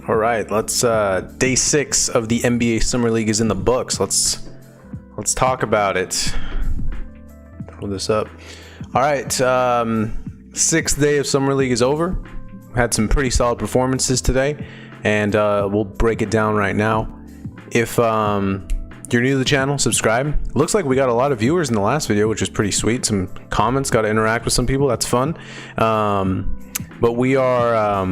All right, let's day 6 of the NBA Summer League is in the books. Let's talk about it. Pull this up. All right, 6th day of Summer League is over. Had some pretty solid performances today, and we'll break it down right now. If you're new to the channel, subscribe. Looks like we got a lot of viewers in the last video, which is pretty sweet. Some comments, got to interact with some people. That's fun. But we are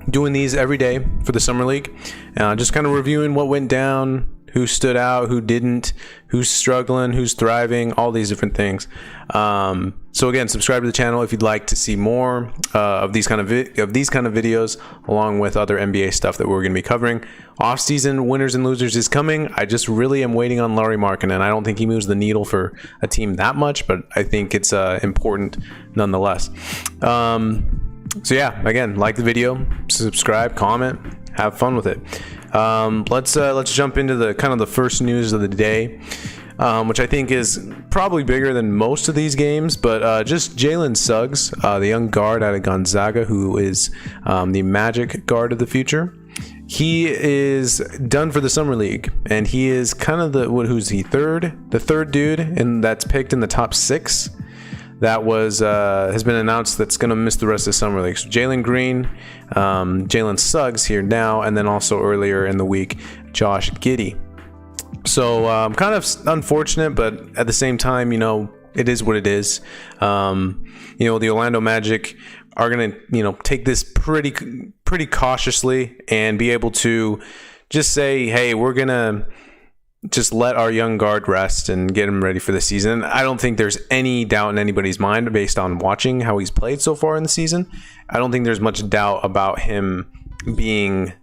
doing these every day for the Summer League. Just kind of reviewing what went down, who stood out, who didn't, who's struggling, who's thriving, all these different things. So again, subscribe to the channel if you'd like to see more of these kind of videos, along with other NBA stuff that we're going to be covering. Off-season winners and losers is coming. I just really am waiting on Lauri Markkanen. I don't think he moves the needle for a team that much, but I think it's important nonetheless. So yeah, again, like the video, subscribe, comment, have fun with it. Let's jump into the kind of the first news of the day, which I think is probably bigger than most of these games, but just Jalen Suggs, the young guard out of Gonzaga, who is the Magic guard of the future. He is done for the Summer League, and he is kind of the third dude, and that's picked in the top 6. That has been announced that's going to miss the rest of the Summer League. So Jalen Green, Jalen Suggs here now, and then also earlier in the week, Josh Giddey. So kind of unfortunate, but at the same time, it is what it is. The Orlando Magic are going to, take this pretty cautiously and be able to just say, hey, we're going to just let our young guard rest and get him ready for the season. I don't think there's any doubt in anybody's mind based on watching how he's played so far in the season. I don't think there's much doubt about him being,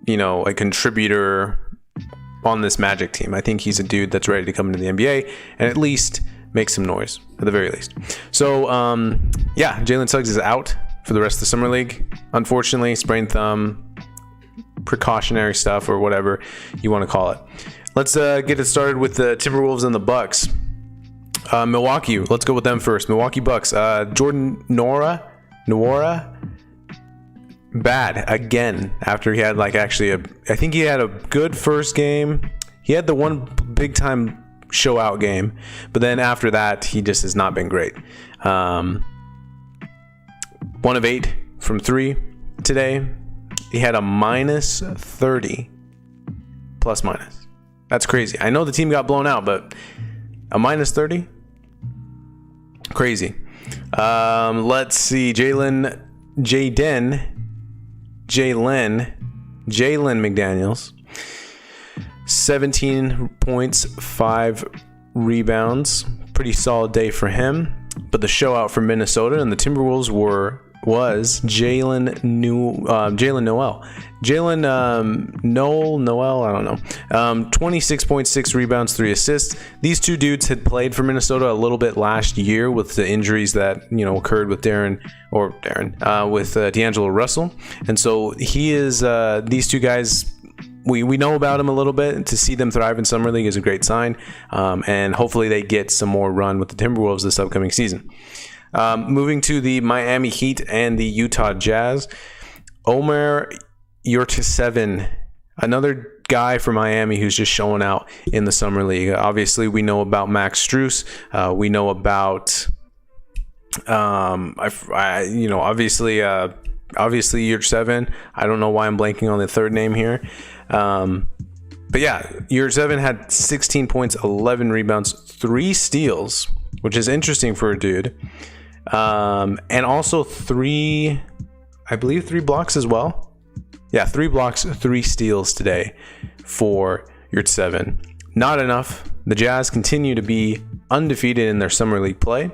a contributor on this Magic team. I think he's a dude that's ready to come into the NBA and at least make some noise, at the very least. So, yeah, Jalen Suggs is out for the rest of the Summer League. Unfortunately, sprained thumb, precautionary stuff, or whatever you want to call it. Let's get it started with the Timberwolves and the Bucks. Milwaukee, let's go with them first. Milwaukee Bucks. Jordan Nwora, bad again after he had I think he had a good first game. He had the one big time show out game, but then after that he just has not been great. 1 of 8 from 3 today. He had a minus 30 plus minus. That's crazy. I know the team got blown out, but a minus 30? Crazy. Let's see. Jalen McDaniels. 17 points, 5 rebounds. Pretty solid day for him. But the show out for Minnesota and the Timberwolves was Jalen Noel, I don't know. 26.6 rebounds, 3 assists. These two dudes had played for Minnesota a little bit last year with the injuries that occurred with with D'Angelo Russell, and so he is these two guys. We know about him a little bit. To see them thrive in Summer League is a great sign, and hopefully they get some more run with the Timberwolves this upcoming season. Moving to the Miami Heat and the Utah Jazz. Omer Yurtseven, another guy from Miami who's just showing out in the Summer League. Obviously, we know about Max Strus. We know about, obviously Yurtseven. I don't know why I'm blanking on the third name here. But yeah, Yurtseven had 16 points, 11 rebounds, 3 steals, which is interesting for a dude. And also 3 blocks as well. Yeah, 3 blocks, 3 steals today for Yurtseven. Not enough. The Jazz continue to be undefeated in their Summer League play.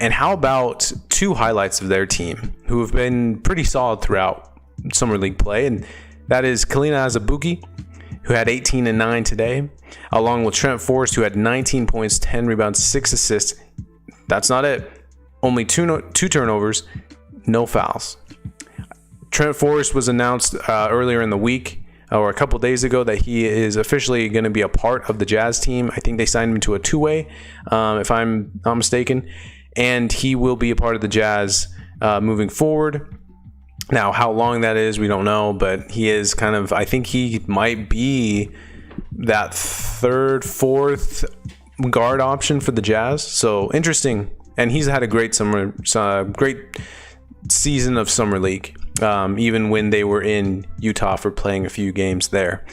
And how about 2 highlights of their team who have been pretty solid throughout Summer League play, and that is Kalina Azubuike, who had 18 and 9 today, along with Trent Forrest, who had 19 points, 10 rebounds, 6 assists. That's not it. Only 2 turnovers, no fouls. Trent Forrest was announced earlier in the week, or a couple days ago, that he is officially going to be a part of the Jazz team. I think they signed him to a 2-way, if I'm not mistaken, and he will be a part of the Jazz moving forward. Now, how long that is, we don't know, but he is kind of, I think he might be that third, fourth guard option for the Jazz. So interesting. And he's had a great great season of Summer League, even when they were in Utah for playing a few games there.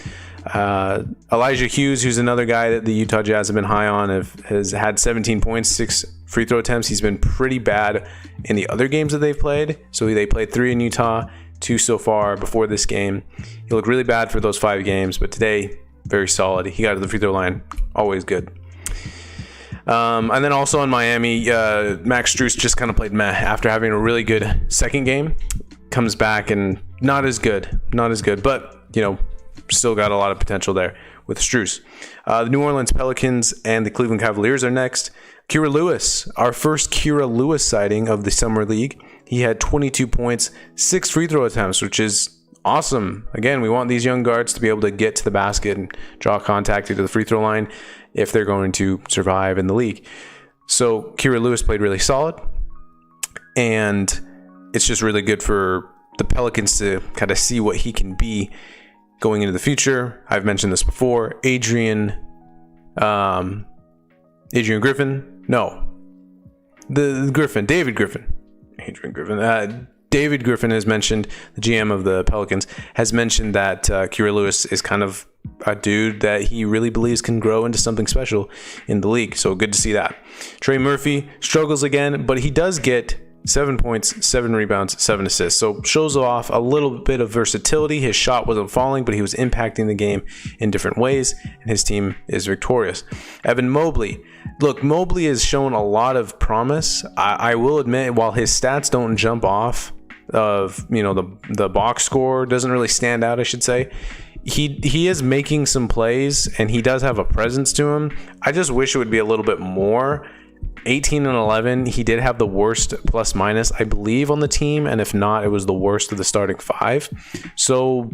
Elijah Hughes, who's another guy that the Utah Jazz have been high on, has had 17 points, 6 free throw attempts. He's been pretty bad in the other games that they've played. So they played 3 in Utah, 2 so far before this game. He looked really bad for those 5 games, but today, very solid. He got to the free throw line, always good. And then also in Miami, Max Strus just kind of played meh after having a really good second game. Comes back and not as good, but still got a lot of potential there with Strus. The New Orleans Pelicans and the Cleveland Cavaliers are next. Kira Lewis, our first Kira Lewis sighting of the Summer League. He had 22 points, 6 free throw attempts, which is awesome. Again, we want these young guards to be able to get to the basket and draw contact into the free throw line if they're going to survive in the league. So Kira Lewis played really solid, and it's just really good for the Pelicans to kind of see what he can be going into the future. I've mentioned this before. Adrian Griffin. No. David Griffin. David Griffin has mentioned, the GM of the Pelicans, has mentioned that Kira Lewis is kind of a dude that he really believes can grow into something special in the league. So good to see that. Trey Murphy struggles again, but he does get 7 points, 7 rebounds, 7 assists. So shows off a little bit of versatility. His shot wasn't falling, but he was impacting the game in different ways, and his team is victorious. Evan Mobley. Look, Mobley has shown a lot of promise. I will admit, while his stats don't jump off of, the box score doesn't really stand out, I should say. He is making some plays, and he does have a presence to him. I just wish it would be a little bit more. 18 and 11, he did have the worst plus minus, I believe, on the team, and if not, it was the worst of the starting 5. So,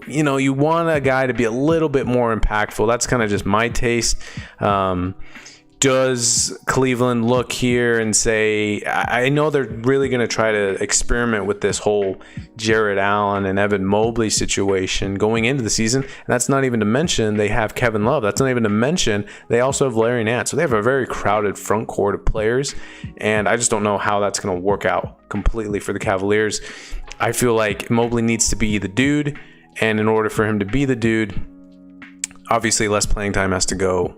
you want a guy to be a little bit more impactful. That's kind of just my taste. Does Cleveland look here and say, I know they're really going to try to experiment with this whole Jared Allen and Evan Mobley situation going into the season. And that's not even to mention they have Kevin Love. That's not even to mention they also have Larry Nance. So they have a very crowded front court of players. And I just don't know how that's going to work out completely for the Cavaliers. I feel like Mobley needs to be the dude. And in order for him to be the dude, obviously less playing time has to go.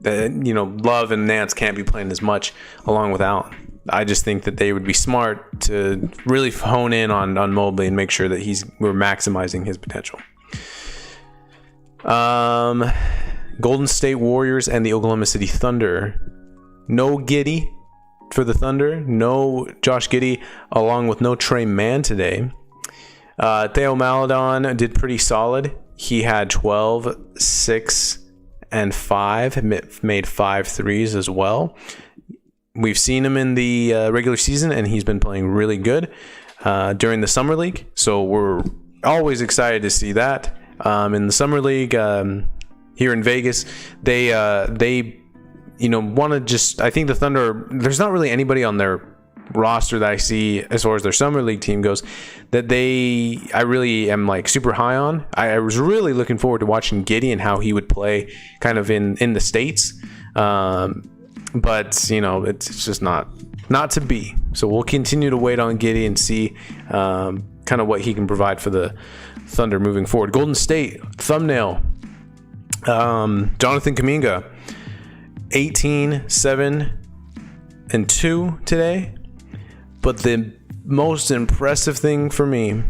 Love and Nance can't be playing as much along with Allen. I just think that they would be smart to really hone in on Mobley and make sure that we're maximizing his potential. Golden State Warriors and the Oklahoma City Thunder. No Giddey for the Thunder. No Josh Giddey, along with no Trey Mann today. Theo Maledon did pretty solid. He had 12, 6, and 5, made 5 threes as well. We've seen him in the regular season, and he's been playing really good during the Summer League. So we're always excited to see that. In the Summer League here in Vegas, they want to just, I think the Thunder, there's not really anybody on their roster that I see as far as their Summer League team goes that I really am super high on. I was really looking forward to watching Giddey and how he would play kind of in the States. But it's just not to be. So we'll continue to wait on Giddey and see kind of what he can provide for the Thunder moving forward. Golden State, thumbnail. Jonathan Kuminga, 18, 7, and 2 today. But the most impressive thing for me,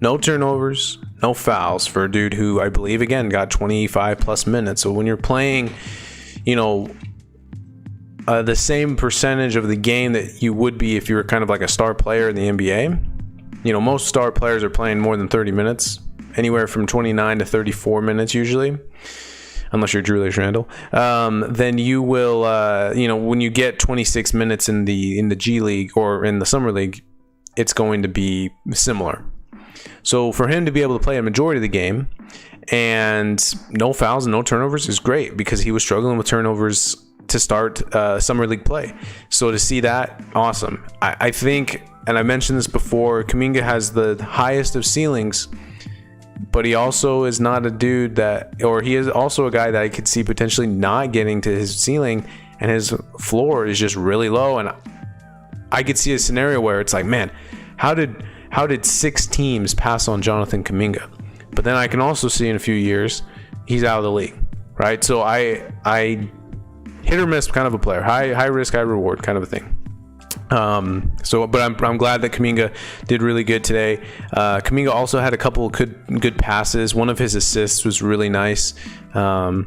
no turnovers, no fouls for a dude who I believe, again, got 25 plus minutes. So when you're playing, the same percentage of the game that you would be if you were kind of like a star player in the NBA, most star players are playing more than 30 minutes, anywhere from 29 to 34 minutes usually. Unless you're Julius Randle, then you will, when you get 26 minutes in the G League or in the Summer League, it's going to be similar. So for him to be able to play a majority of the game and no fouls and no turnovers is great because he was struggling with turnovers to start Summer League play. So to see that, awesome. I think and I mentioned this before, Kuminga has the highest of ceilings, but he also is not a dude that, or he is also a guy that I could see potentially not getting to his ceiling, and his floor is just really low. And I could see a scenario where it's like, man, how did 6 teams pass on Jonathan Kuminga? But then I can also see in a few years he's out of the league, right? So I hit or miss kind of a player, high risk, high reward kind of a thing. But I'm glad that Kuminga did really good today. Kuminga also had a couple good passes. One of his assists was really nice. Kuminga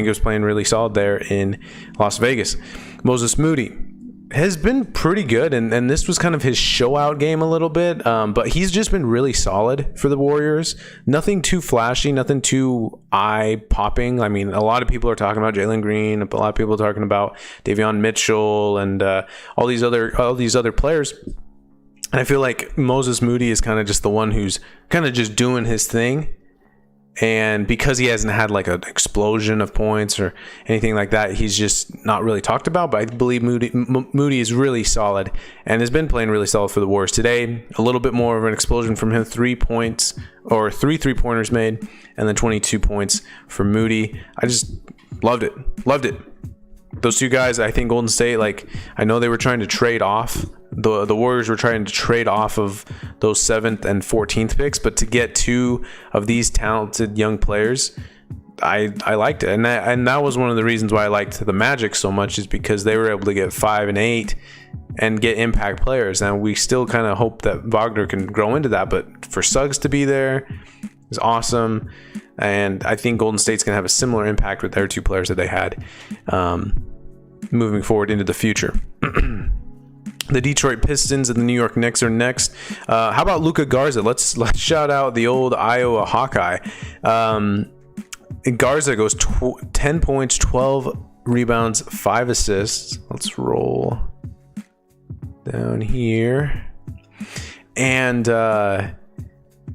was playing really solid there in Las Vegas. Moses Moody has been pretty good, and this was kind of his show out game a little bit, but he's just been really solid for the Warriors. Nothing too flashy, nothing too eye popping. I mean, a lot of people are talking about Jalen Green, a lot of people are talking about Davion Mitchell, and all these other players. And I feel like Moses Moody is kind of just the one who's kind of just doing his thing. And because he hasn't had like an explosion of points or anything like that, he's just not really talked about. But I believe Moody is really solid and has been playing really solid for the Warriors. Today, a little bit more of an explosion from him. 3 points, or 3 3-pointers made, and then 22 points for Moody. I just loved it. Those two guys, I think Golden State, like, I know they were trying to trade off. The Warriors were trying to trade off of those 7th and 14th picks, but to get 2 of these talented young players, I liked it. And that was one of the reasons why I liked the Magic so much, is because they were able to get 5 and 8 and get impact players. And we still kind of hope that Wagner can grow into that, but for Suggs to be there is awesome. And I think Golden State's going to have a similar impact with their 2 players that they had moving forward into the future. The Detroit Pistons and the New York Knicks are next. How about Luka Garza? Let's shout out the old Iowa Hawkeye. Garza goes 10 points, 12 rebounds, 5 assists. Let's roll down here. And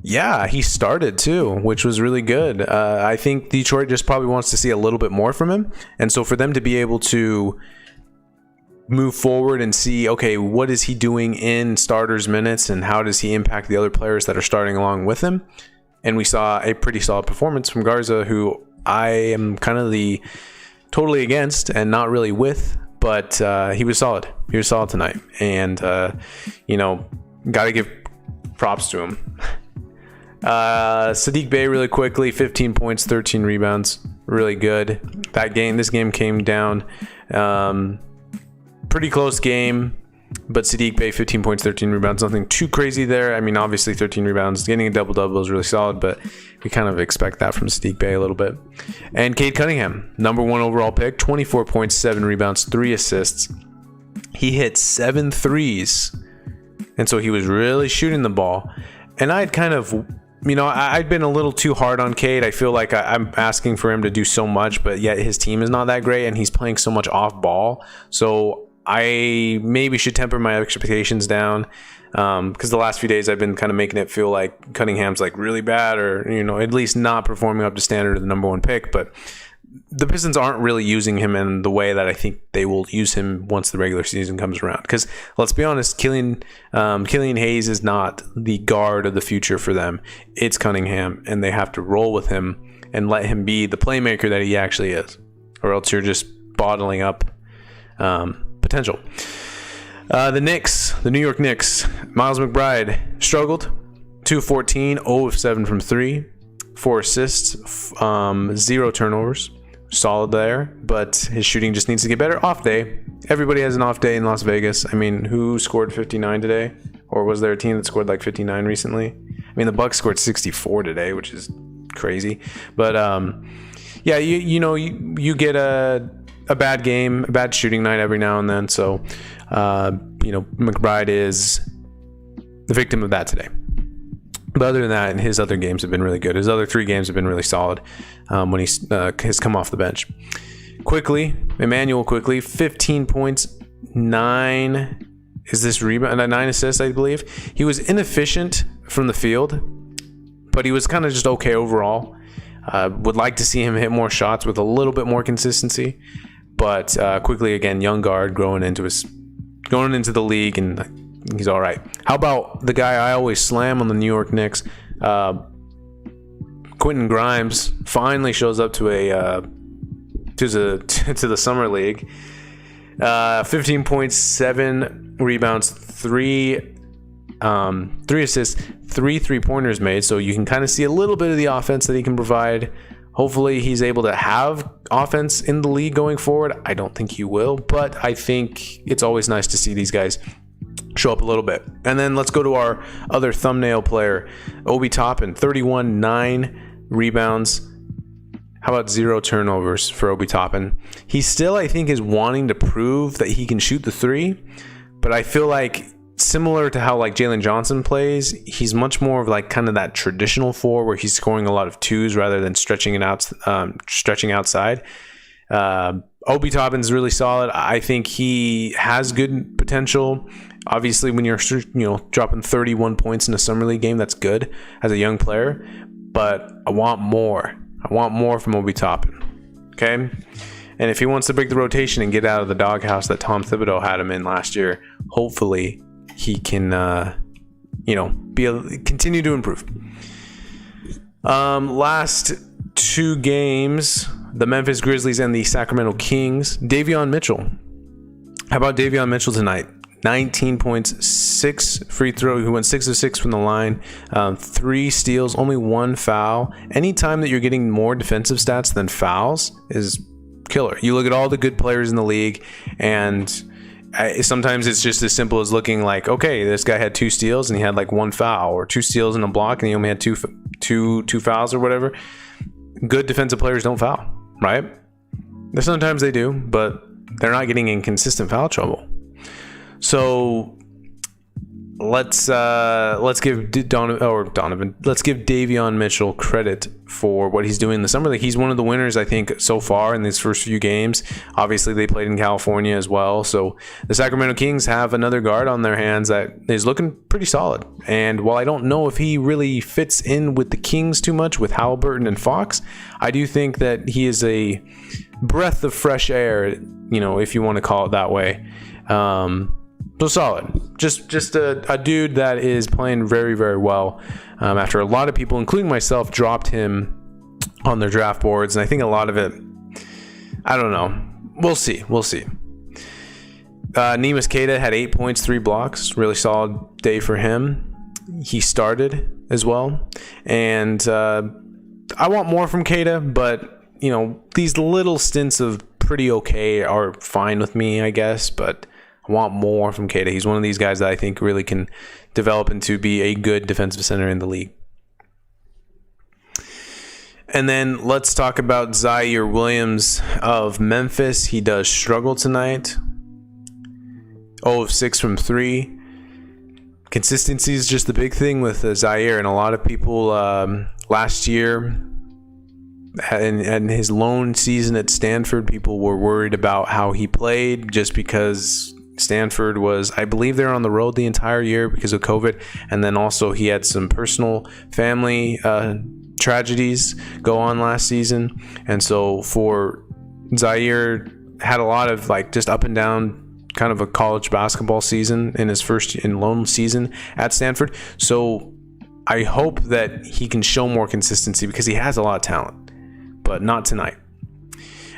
he started too, which was really good. I think Detroit just probably wants to see a little bit more from him. And so for them to be able to move forward and see, okay, what is he doing in starters minutes and how does he impact the other players that are starting along with him? And we saw a pretty solid performance from Garza, who I am kind of totally against and not really with, but he was solid. He was solid tonight. And, got to give props to him. Saddiq Bey really quickly, 15 points, 13 rebounds, really good. This game came down, pretty close game, but Saddiq Bey, 15 points, 13 rebounds, nothing too crazy there. I mean, obviously 13 rebounds, getting a double-double is really solid, but we kind of expect that from Saddiq Bey a little bit. And Cade Cunningham, number 1 overall pick, 24 points, 7 rebounds, 3 assists. He hit 7 threes, and so he was really shooting the ball. And I'd kind of, I'd been a little too hard on Cade. I feel like I'm asking for him to do so much, but yet his team is not that great, and he's playing so much off ball. So I maybe should temper my expectations down, because the last few days I've been kind of making it feel like Cunningham's like really bad, or at least not performing up to standard of the number 1 pick. But the Pistons aren't really using him in the way that I think they will use him once the regular season comes around. Because let's be honest, Killian Hayes is not the guard of the future for them. It's Cunningham, and they have to roll with him and let him be the playmaker that he actually is, or else you're just bottling up potential. The New York Knicks, Miles McBride struggled. 2 of 14, 0 of 7 from 3, 4 assists, 0 turnovers. Solid there, but his shooting just needs to get better. Off day. Everybody has an off day in Las Vegas. I mean, who scored 59 today? Or was there a team that scored like 59 recently? I mean, the Bucks scored 64 today, which is crazy. But you get a bad game, a bad shooting night every now and then. So, McBride is the victim of that today. But other than that, his other games have been really good. His other 3 games have been really solid when he has come off the bench. Emmanuel Quickly, 15 points, 9 assists, I believe. He was inefficient from the field, but he was kind of just okay overall. Would like to see him hit more shots with a little bit more consistency. But Quickly, again, young guard growing into his going into the league, and he's all right. How about the guy I always slam on the New York Knicks? Quentin Grimes finally shows up to the summer league. 15.7 rebounds, 3 assists, 3 3-pointers made. So you can kind of see a little bit of the offense that he can provide. Hopefully he's able to have offense in the league going forward. I don't think he will, but I think it's always nice to see these guys show up a little bit. And then let's go to our other thumbnail player, Obi Toppin. 31, 9 rebounds. How about 0 turnovers for Obi Toppin? He still, I think, is wanting to prove that he can shoot the 3, but I feel like similar to how like Jalen Johnson plays, he's much more of like kind of that traditional 4 where he's scoring a lot of 2s rather than stretching outside. Obi Toppin's really solid. I think he has good potential. Obviously, when you're dropping 31 points in a summer league game, that's good as a young player. But I want more. I want more from Obi Toppin. Okay, and if he wants to break the rotation and get out of the doghouse that Tom Thibodeau had him in last year, hopefully he can, continue to improve. Last 2 games, the Memphis Grizzlies and the Sacramento Kings. Davion Mitchell. How about Davion Mitchell tonight? 19 points, 6 free throw. He went 6 of 6 from the line, 3 steals, only 1 foul. Anytime that you're getting more defensive stats than fouls is killer. You look at all the good players in the league, and sometimes it's just as simple as looking like, okay, this guy had 2 steals and he had like 1 foul, or 2 steals and a block and he only had two fouls or whatever. Good defensive players don't foul, right? Sometimes they do, but they're not getting in consistent foul trouble. So let's give Davion Mitchell credit for what he's doing in the summer league. He's one of the winners, I think, so far in these first few games. Obviously, they played in California as well. So the Sacramento Kings have another guard on their hands that is looking pretty solid. And while I don't know if he really fits in with the Kings too much with Halliburton and Fox, I do think that he is a breath of fresh air, if you want to call it that way. So solid. Just a dude that is playing very, very well. After a lot of people, including myself, dropped him on their draft boards. And I think a lot of it, I don't know. We'll see. Neemias Queta had 8 points, 3 blocks. Really solid day for him. He started as well. And I want more from Queta, but, these little stints of pretty okay are fine with me, I guess. But I want more from Queta. He's one of these guys that I think really can develop into be a good defensive center in the league. And then let's talk about Zaire Williams of Memphis. He does struggle tonight. 0 of 6 from 3. Consistency is just the big thing with Zaire, and a lot of people last year and his lone season at Stanford, people were worried about how he played just because Stanford was, I believe, they're on the road the entire year because of COVID, and then also he had some personal family tragedies go on last season, and so for Zaire had a lot of just up and down kind of a college basketball season in his first lone season at Stanford. So I hope that he can show more consistency because he has a lot of talent, but not tonight.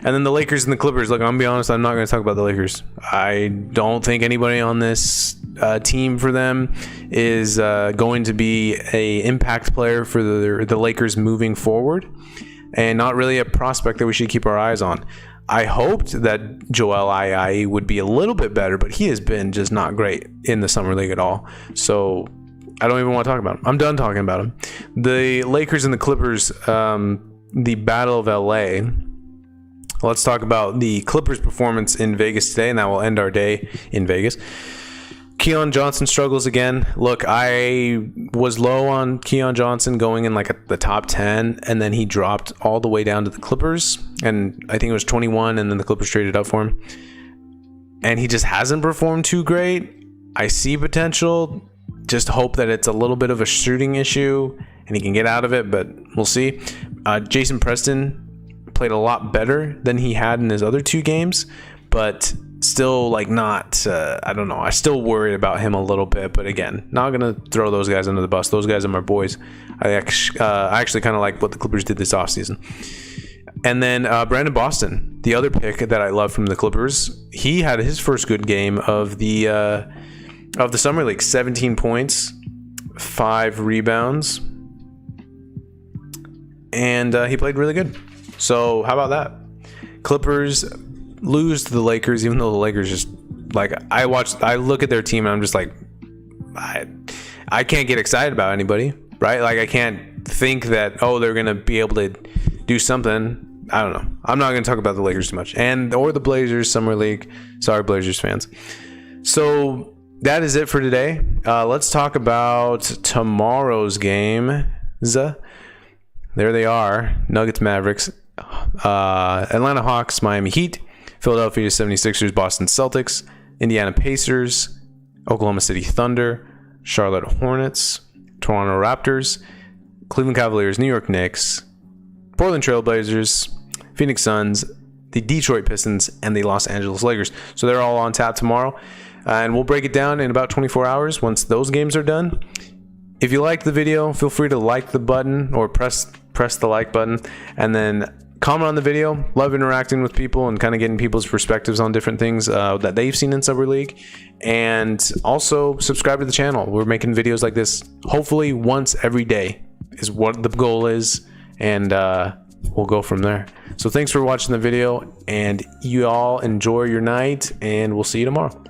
And then the Lakers and the Clippers. Look, I'm going to be honest, I'm not going to talk about the Lakers. I don't think anybody on this team for them is going to be an impact player for the Lakers moving forward, and not really a prospect that we should keep our eyes on. I hoped that Joel Ayayi would be a little bit better, but he has been just not great in the Summer League at all. So I don't even want to talk about him. I'm done talking about him. The Lakers and the Clippers, the Battle of LA. Let's talk about the Clippers' performance in Vegas today, and that will end our day in Vegas. Keon Johnson struggles again. Look, I was low on Keon Johnson going in at the top 10, and then he dropped all the way down to the Clippers, and I think it was 21, and then the Clippers traded up for him. And he just hasn't performed too great. I see potential. Just hope that it's a little bit of a shooting issue, and he can get out of it, but we'll see. Jason Preston played a lot better than he had in his other 2 games, but Still like not, I don't know. I still worried about him a little bit, but again, not gonna throw those guys under the bus. Those guys are my boys. I actually kind of like what the Clippers did this offseason. And then Brandon Boston, the other pick that I love from the Clippers, he had his first good game of the summer league. 17 points, 5 rebounds, and he played really good. So how about that? Clippers lose to the Lakers, even though the Lakers just like I look at their team and I'm just like, I can't get excited about anybody, right? Like I can't think that they're gonna be able to do something. I don't know. I'm not gonna talk about the Lakers too much, or the Blazers summer league. Sorry, Blazers fans. So that is it for today. Let's talk about tomorrow's game. There they are: Nuggets, Mavericks, Atlanta Hawks, Miami Heat, Philadelphia 76ers, Boston Celtics, Indiana Pacers, Oklahoma City Thunder, Charlotte Hornets, Toronto Raptors, Cleveland Cavaliers, New York Knicks, Portland Trail Blazers, Phoenix Suns, the Detroit Pistons, and the Los Angeles Lakers. So they're all on tap tomorrow. And we'll break it down in about 24 hours once those games are done. If you liked the video, feel free to like the button or press the like button, and then comment on the video. Love interacting with people and kind of getting people's perspectives on different things that they've seen in Summer League. And also subscribe to the channel. We're making videos like this hopefully once every day is what the goal is, and we'll go from there. So thanks for watching the video, and you all enjoy your night, and we'll see you tomorrow.